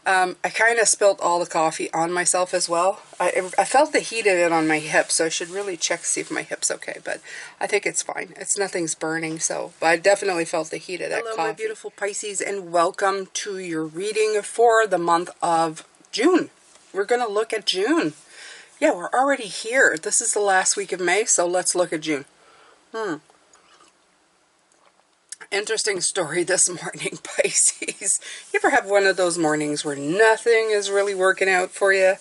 I kind of spilled all the coffee on myself as well. I felt the heat of it on my hip, so I should really check to see if my hip's okay, but I think it's fine. Nothing's burning, so, but I definitely felt the heat of that coffee. Hello, my beautiful Pisces, and welcome to your reading for the month of June. We're going to look at June. Yeah, we're already here. This is the last week of May, so let's look at June. Interesting story this morning, Pisces. You ever have one of those mornings where nothing is really working out for you?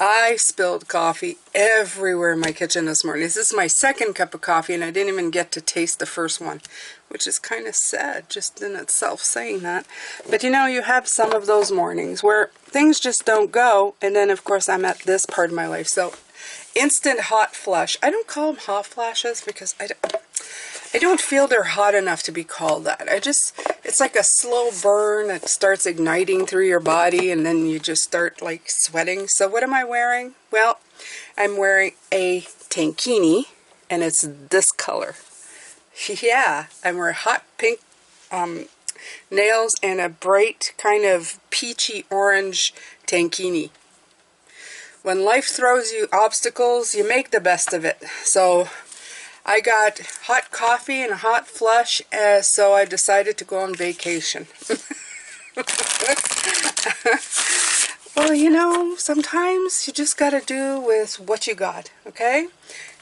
I spilled coffee everywhere in my kitchen this morning. This is my second cup of coffee, and I didn't even get to taste the first one, which is kind of sad just in itself saying that. But you know, you have some of those mornings where things just don't go, and then of course I'm at this part of my life. So instant hot flush. I don't call them hot flashes because I don't feel they're hot enough to be called that. It's like a slow burn that starts igniting through your body, and then you just start like sweating. So what am I wearing? Well, I'm wearing a tankini, and it's this color. Yeah, I'm wearing hot pink nails and a bright kind of peachy orange tankini. When life throws you obstacles, you make the best of it. So I got hot coffee and a hot flush, so I decided to go on vacation. Well, you know, sometimes you just got to do with what you got, okay?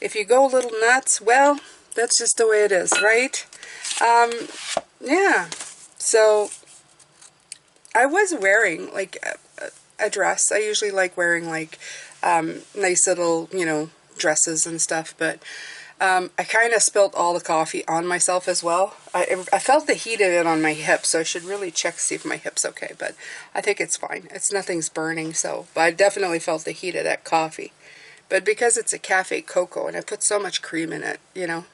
If you go a little nuts, well, that's just the way it is, right? Yeah, so I was wearing, like, a dress. I usually like wearing, like, nice little, you know, dresses and stuff, but I kind of spilled all the coffee on myself as well. I felt the heat of it on my hip, so I should really check to see if my hip's okay, but I think it's fine. Nothing's burning, so, but I definitely felt the heat of that coffee. But because it's a cafe cocoa, and I put so much cream in it, you know.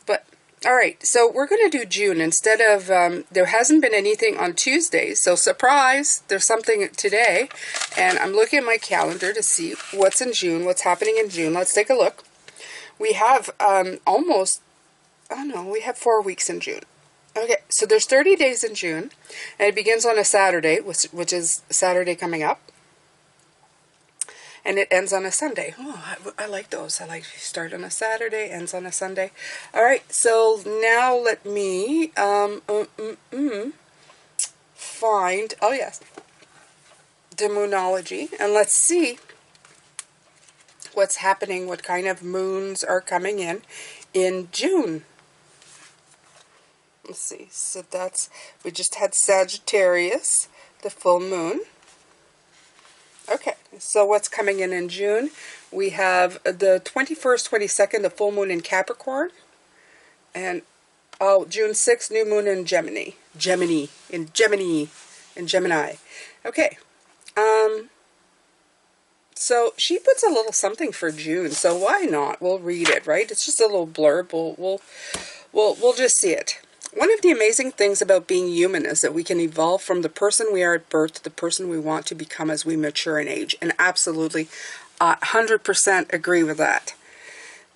But, alright, so we're going to do June instead of, there hasn't been anything on Tuesday, so surprise, there's something today, and I'm looking at my calendar to see what's in June, what's happening in June. Let's take a look. We have we have 4 weeks in June. Okay, so there's 30 days in June, and it begins on a Saturday, which is Saturday coming up, and it ends on a Sunday. Oh, I like those. I like start on a Saturday, ends on a Sunday. All right, so now let me find, oh yes, the Moonology, and let's see what's happening, what kind of moons are coming in June. Let's see, so we just had Sagittarius, the full moon. Okay, so what's coming in June? We have the 21st, 22nd, the full moon in Capricorn, and June 6th, new moon in Gemini. Okay, so she puts a little something for June, so why not? We'll read it, right? It's just a little blurb. We'll just see it. One of the amazing things about being human is that we can evolve from the person we are at birth to the person we want to become as we mature in age. And absolutely, 100% agree with that.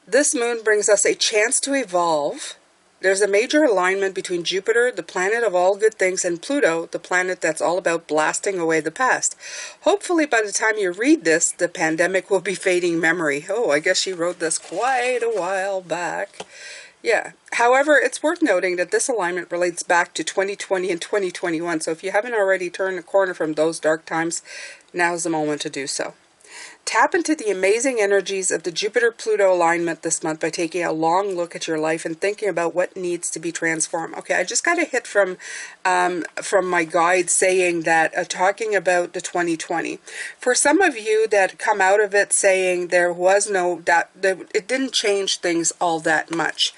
This moon brings us a chance to evolve. There's a major alignment between Jupiter, the planet of all good things, and Pluto, the planet that's all about blasting away the past. Hopefully by the time you read this, the pandemic will be fading memory. Oh, I guess she wrote this quite a while back. Yeah. However, it's worth noting that this alignment relates back to 2020 and 2021, so if you haven't already turned the corner from those dark times, now's the moment to do so. Tap into the amazing energies of the Jupiter-Pluto alignment this month by taking a long look at your life and thinking about what needs to be transformed. Okay, I just got a hit from my guide saying that, talking about the 2020. For some of you that come out of it saying there was it didn't change things all that much.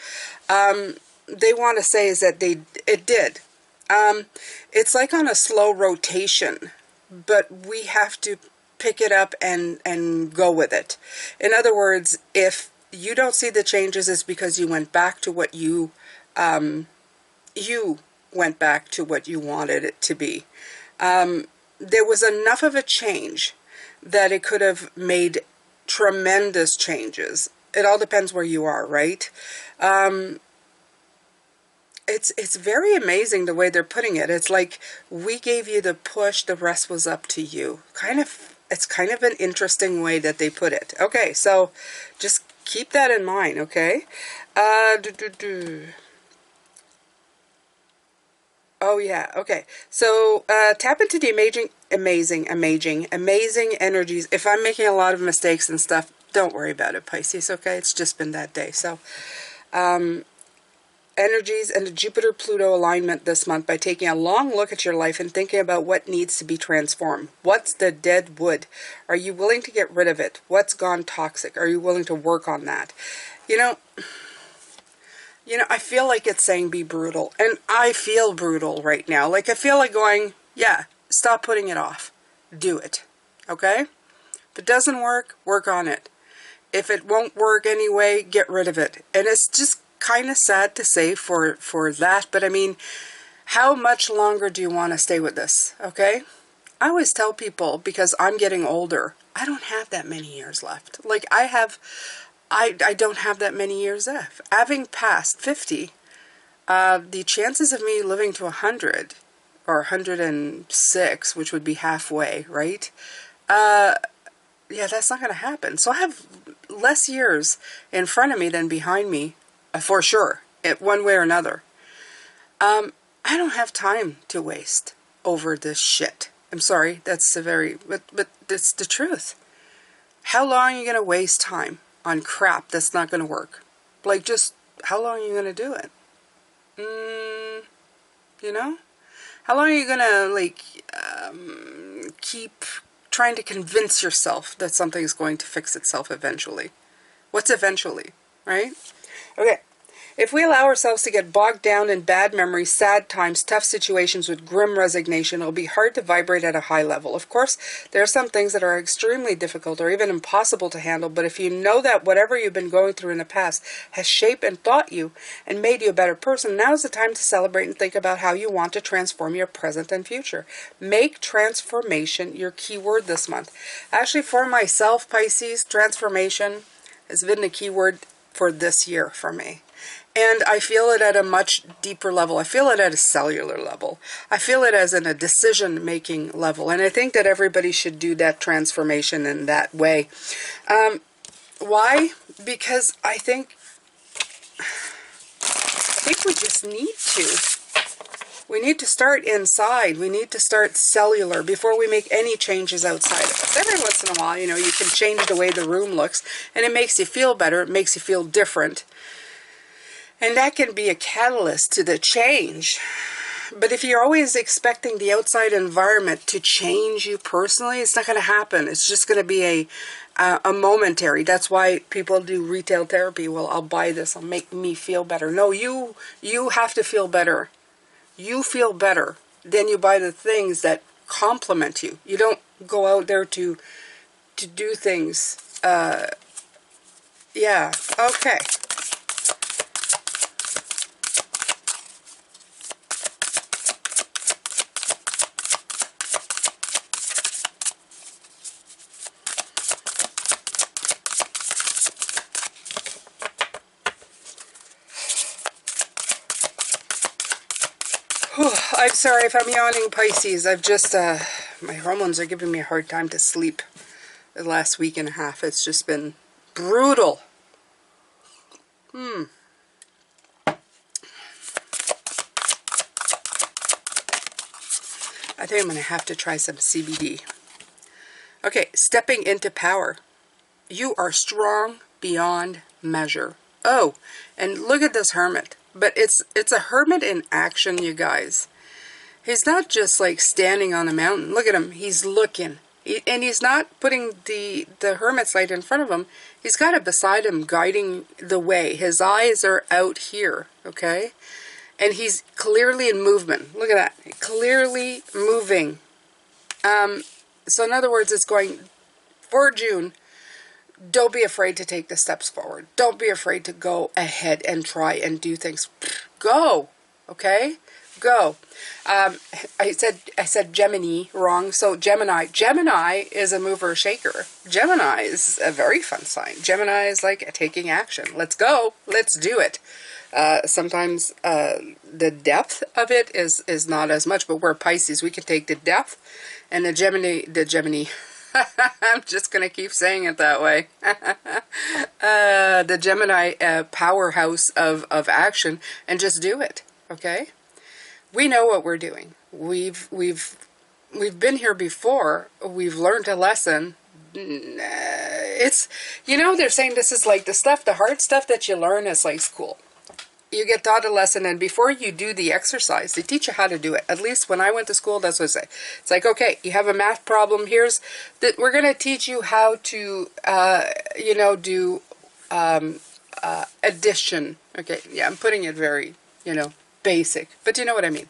They want to say is that it did. It's like on a slow rotation, but we have to pick it up and go with it. In other words, if you don't see the changes, it's because you went back to what you went back to what you wanted it to be. There was enough of a change that it could have made tremendous changes. It all depends where you are, right? it's very amazing the way they're putting it. It's like, we gave you the push, the rest was up to you. It's kind of an interesting way that they put it. Okay, so just keep that in mind, okay? Oh yeah, okay. So tap into the amazing energies. If I'm making a lot of mistakes and stuff, don't worry about it, Pisces, okay? It's just been that day. So energies and the Jupiter-Pluto alignment this month by taking a long look at your life and thinking about what needs to be transformed. What's the dead wood? Are you willing to get rid of it? What's gone toxic? Are you willing to work on that? You know, I feel like it's saying be brutal. And I feel brutal right now. Like, I feel like going, yeah, stop putting it off. Do it. Okay? If it doesn't work, work on it. If it won't work anyway, get rid of it. And it's just kind of sad to say for that, but I mean, how much longer do you want to stay with this? Okay? I always tell people, because I'm getting older, I don't have that many years left. Like, I don't have that many years left. Having passed 50, the chances of me living to 100 or 106, which would be halfway, right? Yeah, that's not going to happen. So I have less years in front of me than behind me, for sure, one way or another. I don't have time to waste over this shit. I'm sorry, that's but it's the truth. How long are you going to waste time on crap that's not going to work? Like, just, how long are you going to do it? You know? How long are you going to, like, keep trying to convince yourself that something's going to fix itself eventually? What's eventually, right? Okay. If we allow ourselves to get bogged down in bad memories, sad times, tough situations with grim resignation, it'll be hard to vibrate at a high level. Of course, there are some things that are extremely difficult or even impossible to handle, but if you know that whatever you've been going through in the past has shaped and taught you and made you a better person, now's the time to celebrate and think about how you want to transform your present and future. Make transformation your key word this month. Actually, for myself, Pisces, transformation has been the key word for this year for me. And I feel it at a much deeper level. I feel it at a cellular level. I feel it as in a decision-making level. And I think that everybody should do that transformation in that way. Why? Because I think we just need to. We need to start inside. We need to start cellular before we make any changes outside of us. Every once in a while, you know, you can change the way the room looks, and it makes you feel better. It makes you feel different. And that can be a catalyst to the change. But if you're always expecting the outside environment to change you personally, it's not going to happen. It's just going to be a momentary. That's why people do retail therapy. Well, I'll buy this. It'll make me feel better. No, you have to feel better. You feel better. Then you buy the things that complement you. You don't go out there to do things. Yeah. Okay. I'm sorry if I'm yawning, Pisces. I've just, my hormones are giving me a hard time to sleep the last week and a half. It's just been brutal. I think I'm going to have to try some CBD. Okay, stepping into power. You are strong beyond measure. Oh, and look at this hermit. But it's a hermit in action, you guys. He's not just like standing on a mountain. Look at him. He's looking. And he's not putting the hermit's light in front of him. He's got it beside him, guiding the way. His eyes are out here, okay? And he's clearly in movement. Look at that. Clearly moving. So in other words, it's going for June. Don't be afraid to take the steps forward. Don't be afraid to go ahead and try and do things. Go, okay? Go. I said Gemini wrong. So Gemini is a mover shaker. Gemini is a very fun sign. Gemini is like taking action. Let's go. Let's do it. Sometimes the depth of it is not as much, but we're Pisces. We can take the depth, and the Gemini, I'm just going to keep saying it that way. The Gemini powerhouse of action, and just do it, okay? We know what we're doing. We've been here before. We've learned a lesson. It's, you know, they're saying this is like the hard stuff that you learn is like school. You get taught a lesson, and before you do the exercise, they teach you how to do it. At least when I went to school, that's what I say. It's like, okay, you have a math problem. Here's that we're going to teach you how to, you know, do addition. Okay, yeah, I'm putting it very, you know, basic, but you know what I mean.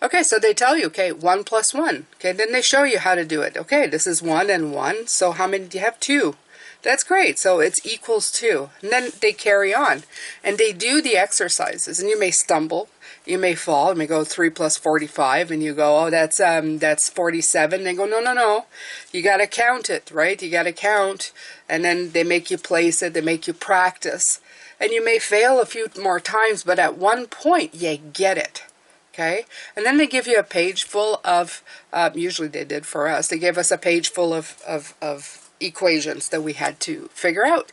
Okay, so they tell you, okay, 1 + 1. Okay, then they show you how to do it. Okay, this is 1 and 1. So how many do you have? 2. That's great. So it's equals 2. And then they carry on. And they do the exercises. And you may stumble. You may fall. You may go 3 + 45. And you go, oh, that's 47. They go, no, no, no. You got to count it, right? You got to count. And then they make you place it. They make you practice. And you may fail a few more times. But at one point, you get it. Okay, and then they give you a page full of, usually they did for us, they gave us a page full of equations that we had to figure out.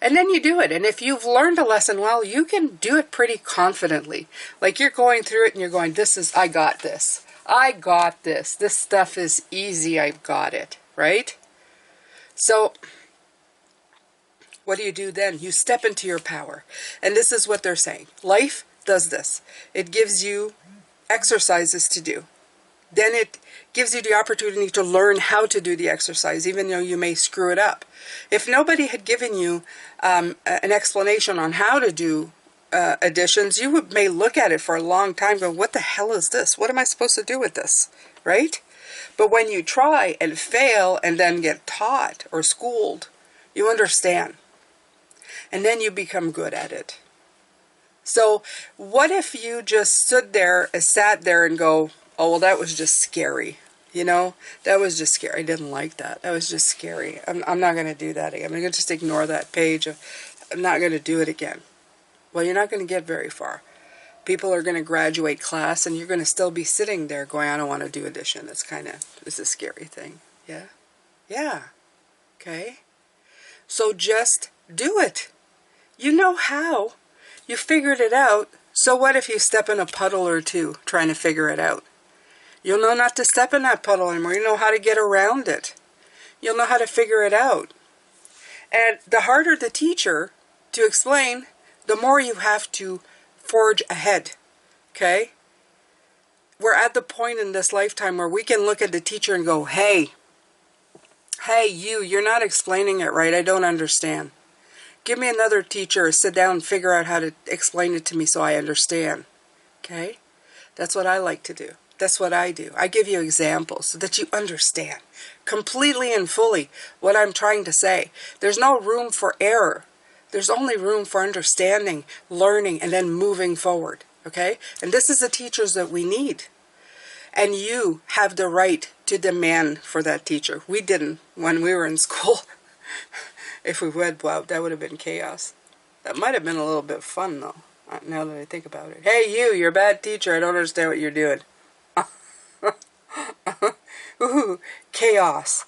And then you do it. And if you've learned a lesson well, you can do it pretty confidently. Like you're going through it and you're going, I got this. I got this. This stuff is easy. I've got it. Right? So what do you do then? You step into your power. And this is what they're saying. Life does this. It gives you exercises to do. Then it gives you the opportunity to learn how to do the exercise, even though you may screw it up. If nobody had given you an explanation on how to do additions, you may look at it for a long time going, what the hell is this? What am I supposed to do with this? Right? But when you try and fail and then get taught or schooled, you understand. And then you become good at it. So what if you just sat there and go, oh, well, that was just scary. You know, that was just scary. I didn't like that. That was just scary. I'm not going to do that again. I'm going to just ignore that page. I'm not going to do it again. Well, you're not going to get very far. People are going to graduate class and you're going to still be sitting there going, I don't want to do addition. It's a scary thing. Yeah? Yeah. Okay? So just do it. You know how. You figured it out, so what if you step in a puddle or two trying to figure it out? You'll know not to step in that puddle anymore. You know how to get around it. You'll know how to figure it out. And the harder the teacher to explain, the more you have to forge ahead. Okay? We're at the point in this lifetime where we can look at the teacher and go, hey, you're not explaining it right. I don't understand. Give me another teacher, sit down and figure out how to explain it to me so I understand. Okay? That's what I like to do. That's what I do. I give you examples so that you understand completely and fully what I'm trying to say. There's no room for error. There's only room for understanding, learning, and then moving forward. Okay? And this is the teachers that we need. And you have the right to demand for that teacher. We didn't when we were in school. If we had Blowout, that would have been chaos. That might have been a little bit fun, though, now that I think about it. Hey, you're a bad teacher. I don't understand what you're doing. Ooh, chaos.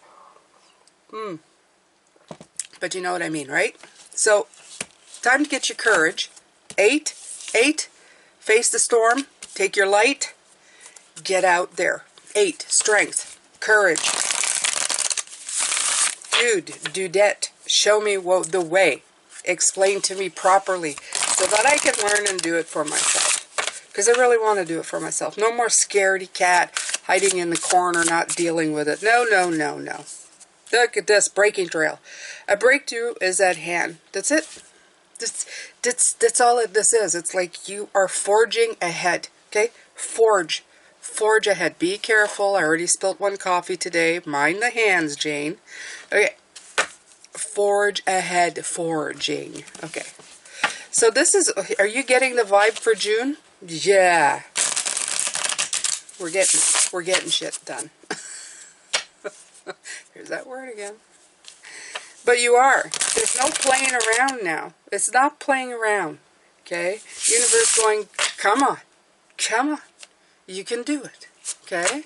But you know what I mean, right? So, time to get your courage. 8, face the storm. Take your light. Get out there. 8, strength, courage. Dudette, show me the way. Explain to me properly so that I can learn and do it for myself. Because I really want to do it for myself. No more scaredy cat hiding in the corner, not dealing with it. No, no, no, no. Look at this, breaking trail. A breakthrough is at hand. That's it. That's all this is. It's like you are forging ahead. Okay? Forge ahead. Be careful. I already spilt one coffee today. Mind the hands, Jane. Okay. Forge ahead. Forging. Okay. So this is, are you getting the vibe for June? Yeah. We're getting shit done. Here's that word again. But you are. There's no playing around now. It's not playing around. Okay? Universe going, come on. Come on. You can do it. Okay?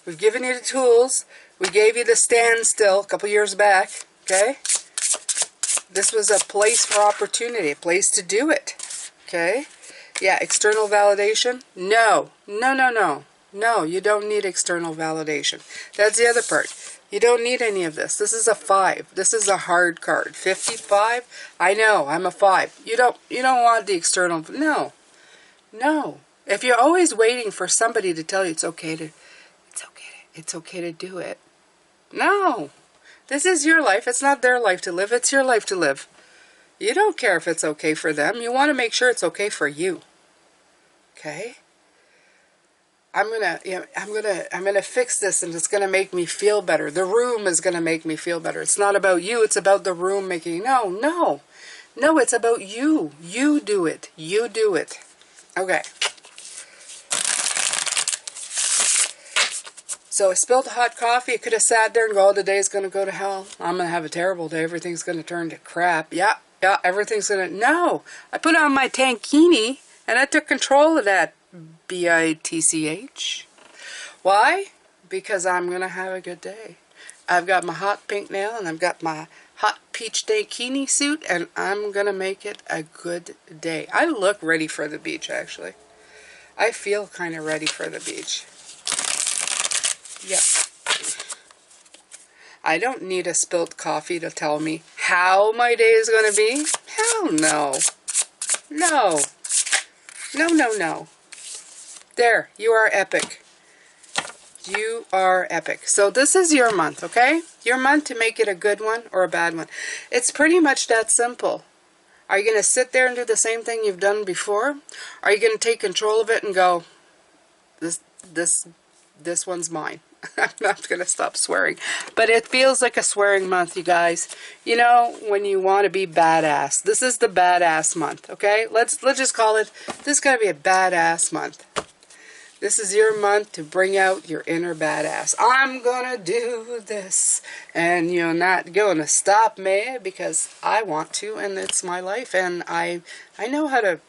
We've given you the tools. We gave you the standstill a couple years back. Okay? This was a place for opportunity, a place to do it. Okay? Yeah, external validation? No. No, no, no. No, you don't need external validation. That's the other part. You don't need any of this. This is a 5. This is a hard card. 55? I know, I'm a 5. You don't want the external. No. No. If you're always waiting for somebody to tell you it's okay to do it. No. This is your life. It's not their life to live. It's your life to live. You don't care if it's okay for them. You want to make sure it's okay for you. Okay? I'm gonna fix this, and it's gonna make me feel better. The room is gonna make me feel better. It's not about you. It's about the room making. No. It's about you. You do it. You do it. Okay. So I spilled hot coffee. I could have sat there and go, oh, the day's going to go to hell. I'm going to have a terrible day. Everything's going to turn to crap. Yeah, everything's going to... No. I put on my tankini, and I took control of that. B-I-T-C-H. Why? Because I'm going to have a good day. I've got my hot pink nail, and I've got my hot peach tankini suit, and I'm going to make it a good day. I look ready for the beach, actually. I feel kind of ready for the beach. Yep. I don't need a spilled coffee to tell me how my day is going to be. Hell no. No. No. There. You are epic. You are epic. So this is your month, okay? Your month to make it a good one or a bad one. It's pretty much that simple. Are you going to sit there and do the same thing you've done before? Are you going to take control of it and go, this one's mine? I'm not going to stop swearing. But it feels like a swearing month, you guys. You know, when you want to be badass. This is the badass month, okay? Let's just call it, this is going to be a badass month. This is your month to bring out your inner badass. I'm going to do this. And you're not going to stop me because I want to, and it's my life. And I know how to,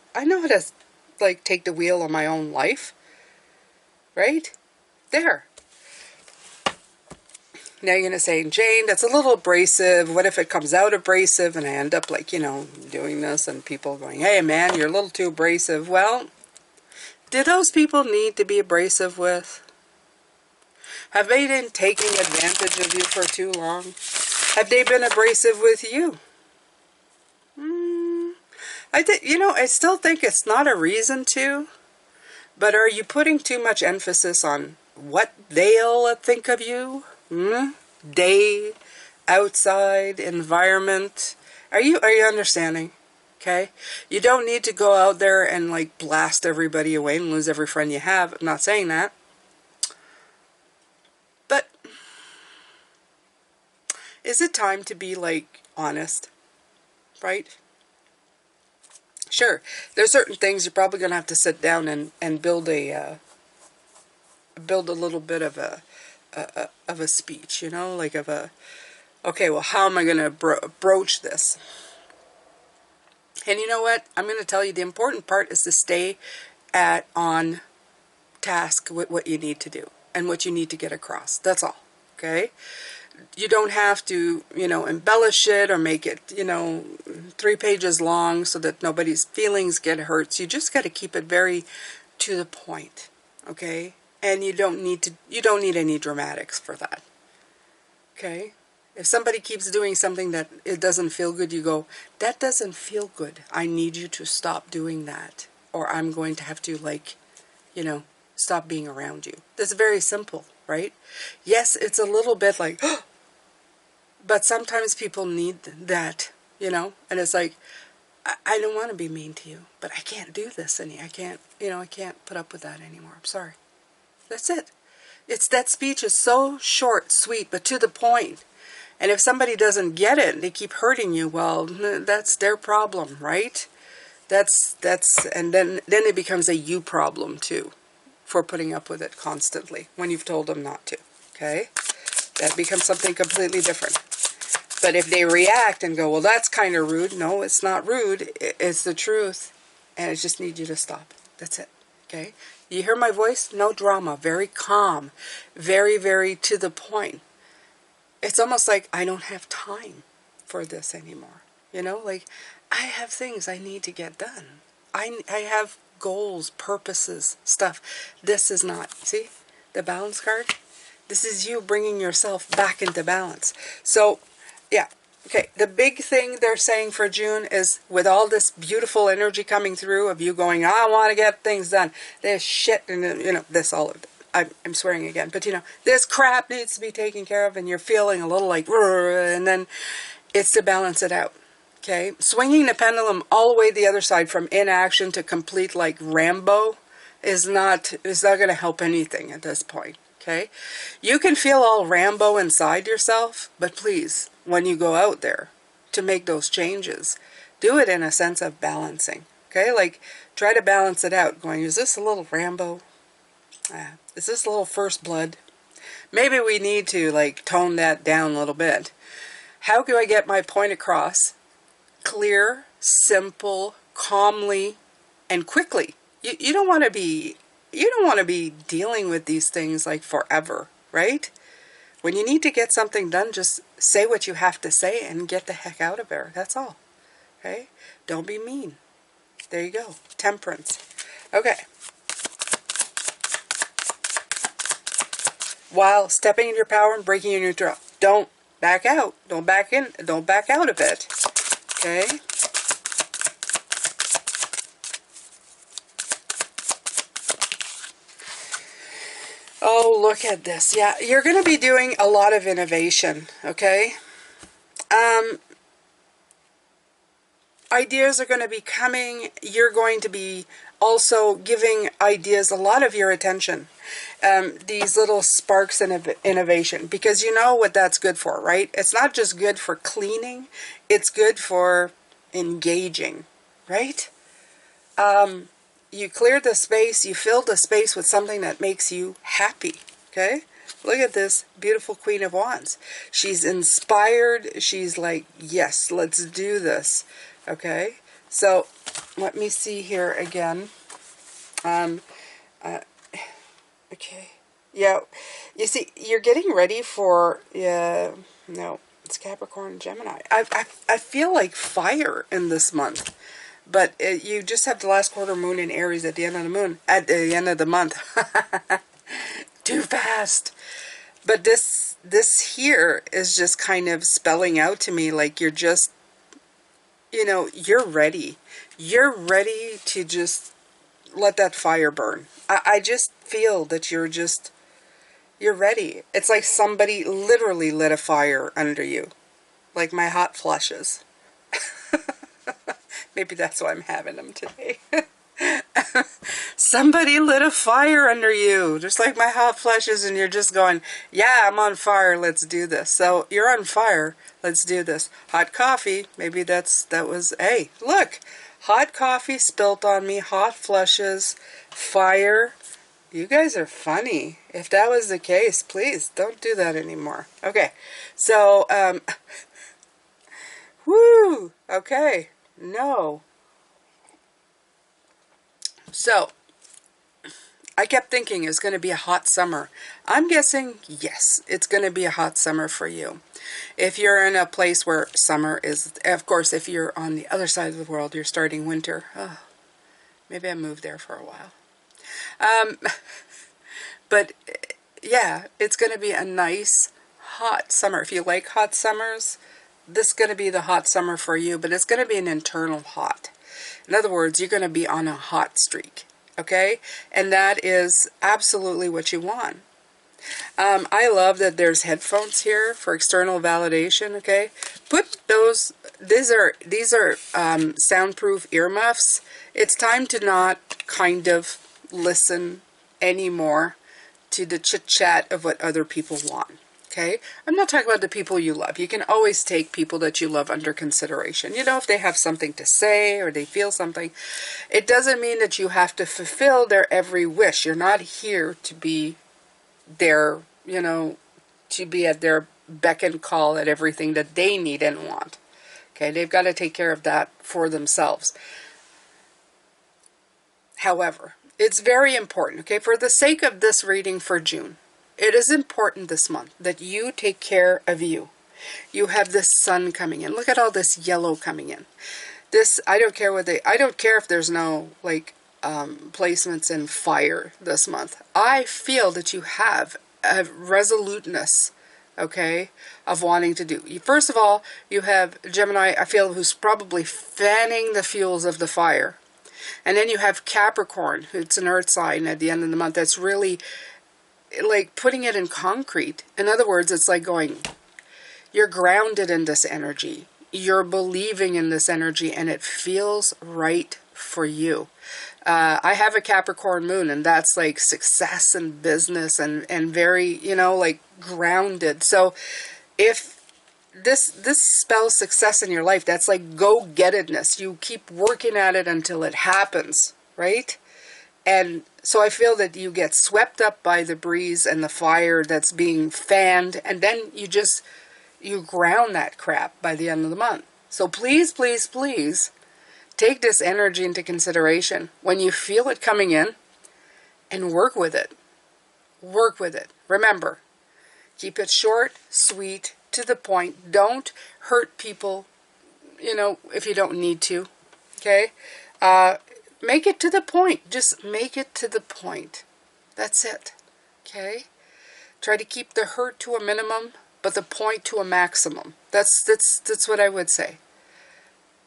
like, take the wheel of my own life. Right? There. Now you're going to say, Jane, that's a little abrasive. What if it comes out abrasive and I end up like, you know, doing this and people going, hey man, you're a little too abrasive. Well, do those people need to be abrasive with? Have they been taking advantage of you for too long? Have they been abrasive with you? I still think it's not a reason to, but are you putting too much emphasis on what they'll think of you? Day, outside, environment. Are you understanding? Okay? You don't need to go out there and like blast everybody away and lose every friend you have. I'm not saying that. But is it time to be like honest? Right? Sure. There's certain things you're probably going to have to sit down and build a little bit of a speech, you know, like okay, well, how am I going to broach this? And you know what? I'm going to tell you the important part is to stay on task with what you need to do and what you need to get across. That's all. Okay? You don't have to, you know, embellish it or make it, you know, 3 pages long so that nobody's feelings get hurt. So you just got to keep it very to the point. Okay? And you don't need any dramatics for that. Okay? If somebody keeps doing something that it doesn't feel good, you go, that doesn't feel good. I need you to stop doing that. Or I'm going to have to, like, you know, stop being around you. That's very simple, right? Yes, it's a little bit like, but sometimes people need that, you know? And it's like, I don't want to be mean to you, but I can't do this anymore. I can't put up with that anymore. I'm sorry. That's it. That speech is so short, sweet, but to the point. And if somebody doesn't get it and they keep hurting you, well, that's their problem, right? And then it becomes a you problem too, for putting up with it constantly when you've told them not to. Okay? That becomes something completely different. But if they react and go, well, that's kind of rude. No, it's not rude. It's the truth. and I just need you to stop. That's it. Okay? You hear my voice? No drama. Very calm. Very, very to the point. It's almost like I don't have time for this anymore. You know, like I have things I need to get done. I have goals, purposes, stuff. This is not. See the balance card? This is you bringing yourself back into balance. So, yeah. Okay, the big thing they're saying for June is with all this beautiful energy coming through of you going, I want to get things done. This shit, and you know, this all of it. I'm swearing again, but you know, this crap needs to be taken care of, and you're feeling a little like, and then it's to balance it out. Okay, swinging the pendulum all the way the other side from inaction to complete like Rambo is not going to help anything at this point. Okay, you can feel all Rambo inside yourself, but please, when you go out there to make those changes, do it in a sense of balancing. Okay, like try to balance it out. Going, is this a little Rambo? Is this a little First Blood? Maybe we need to like tone that down a little bit. How do I get my point across? Clear, simple, calmly, and quickly. You don't want to be dealing with these things like forever, right? When you need to get something done, just say what you have to say and get the heck out of there. That's all. Okay? Don't be mean. There you go. Temperance. Okay. While stepping in your power and breaking your neutral. Don't back out. Don't back in. Don't back out of it. Okay? Oh, look at this. Yeah, you're going to be doing a lot of innovation, okay? Ideas are going to be coming. You're going to be also giving ideas a lot of your attention. These little sparks of innovation, because you know what that's good for, right? It's not just good for cleaning. It's good for engaging, right? You cleared the space, you filled the space with something that makes you happy, okay? Look at this beautiful Queen of Wands. She's inspired. She's like, yes, let's do this, okay? So let me see here again. Okay. Yeah, you see, you're getting ready for, no, it's Capricorn and Gemini. I feel like fire in this month. But you just have the last quarter moon in Aries at the end of the month. Too fast. But this here is just kind of spelling out to me like you're just, you know, you're ready. You're ready to just let that fire burn. I just feel that you're ready. It's like somebody literally lit a fire under you. Like my hot flushes. Maybe that's why I'm having them today. Somebody lit a fire under you, just like my hot flushes, and you're just going, yeah, I'm on fire, let's do this. So you're on fire, let's do this. Hot coffee, maybe that was, hey, look, hot coffee spilt on me, hot flushes, fire. You guys are funny. If that was the case, please don't do that anymore. Okay, so, woo, okay. No. So, I kept thinking it's going to be a hot summer. I'm guessing, yes, it's going to be a hot summer for you. If you're in a place where summer is, of course, if you're on the other side of the world, you're starting winter. Oh, maybe I moved there for a while. But, yeah, it's going to be a nice, hot summer. If you like hot summers, this is going to be the hot summer for you, but it's going to be an internal hot. In other words, you're going to be on a hot streak, okay? And that is absolutely what you want. I love that there's headphones here for external validation, okay? Put those, these are soundproof earmuffs. It's time to not kind of listen anymore to the chit-chat of what other people want. Okay, I'm not talking about the people you love. You can always take people that you love under consideration. You know, if they have something to say or they feel something, it doesn't mean that you have to fulfill their every wish. You're not here to be their, you know, to be at their beck and call at everything that they need and want. Okay, they've got to take care of that for themselves. However, it's very important, okay, for the sake of this reading for June, it is important this month that you take care of you. You have the sun coming in. Look at all this yellow coming in. This, I don't care if there's no, like, placements in fire this month. I feel that you have a resoluteness, okay, of wanting to do. First of all, you have Gemini, I feel, who's probably fanning the fuels of the fire. And then you have Capricorn, who's an earth sign at the end of the month. That's really like putting it in concrete. In other words, it's like going, you're grounded in this energy. You're believing in this energy, and it feels right for you. I have a Capricorn moon, and that's like success and business and very, you know, like grounded. So if this spells success in your life, that's like go-gettedness. You keep working at it until it happens, right? And so I feel that you get swept up by the breeze and the fire that's being fanned, and then you ground that crap by the end of the month. So please, please, please take this energy into consideration when you feel it coming in, and work with it. Work with it. Remember, keep it short, sweet, to the point. Don't hurt people, you know, if you don't need to. Okay? Make it to the point. Just make it to the point. That's it. Okay? Try to keep the hurt to a minimum, but the point to a maximum. That's what I would say.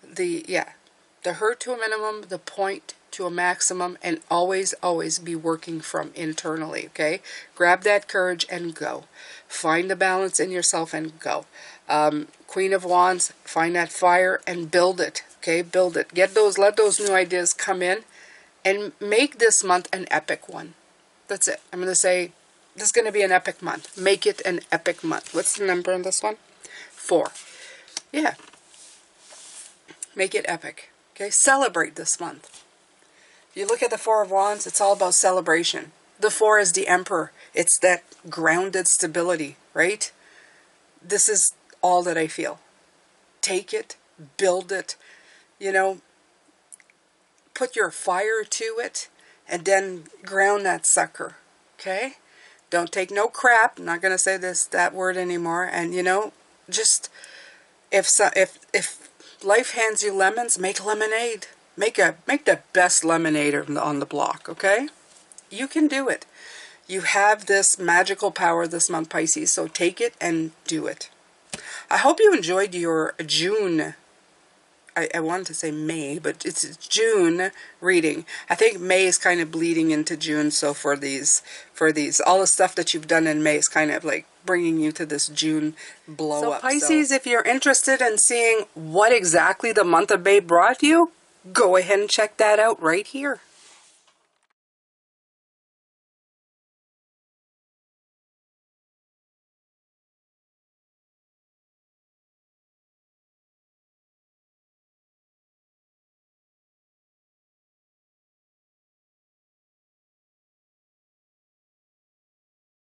The hurt to a minimum, the point to a maximum, and always, always be working from internally, okay? Grab that courage and go. Find the balance in yourself and go. Queen of Wands, find that fire and build it, okay? Build it. Let those new ideas come in, and make this month an epic one. That's it. I'm going to say, this is going to be an epic month. Make it an epic month. What's the number on this one? 4. Yeah. Make it epic. Okay, celebrate this month. If you look at the 4 of Wands, it's all about celebration. The 4 is the Emperor. It's that grounded stability, right? This is all that I feel. Take it, build it, you know, put your fire to it, and then ground that sucker, okay? Don't take no crap. I'm not going to say that word anymore. And, you know, just, if life hands you lemons, make lemonade. Make the best lemonade on the block, okay? You can do it. You have this magical power this month, Pisces, so take it and do it. I hope you enjoyed your June, I wanted to say May, but it's June reading. I think May is kind of bleeding into June, so for these, all the stuff that you've done in May is kind of like bringing you to this June blow up. So Pisces, if you're interested in seeing what exactly the month of May brought you, go ahead and check that out right here.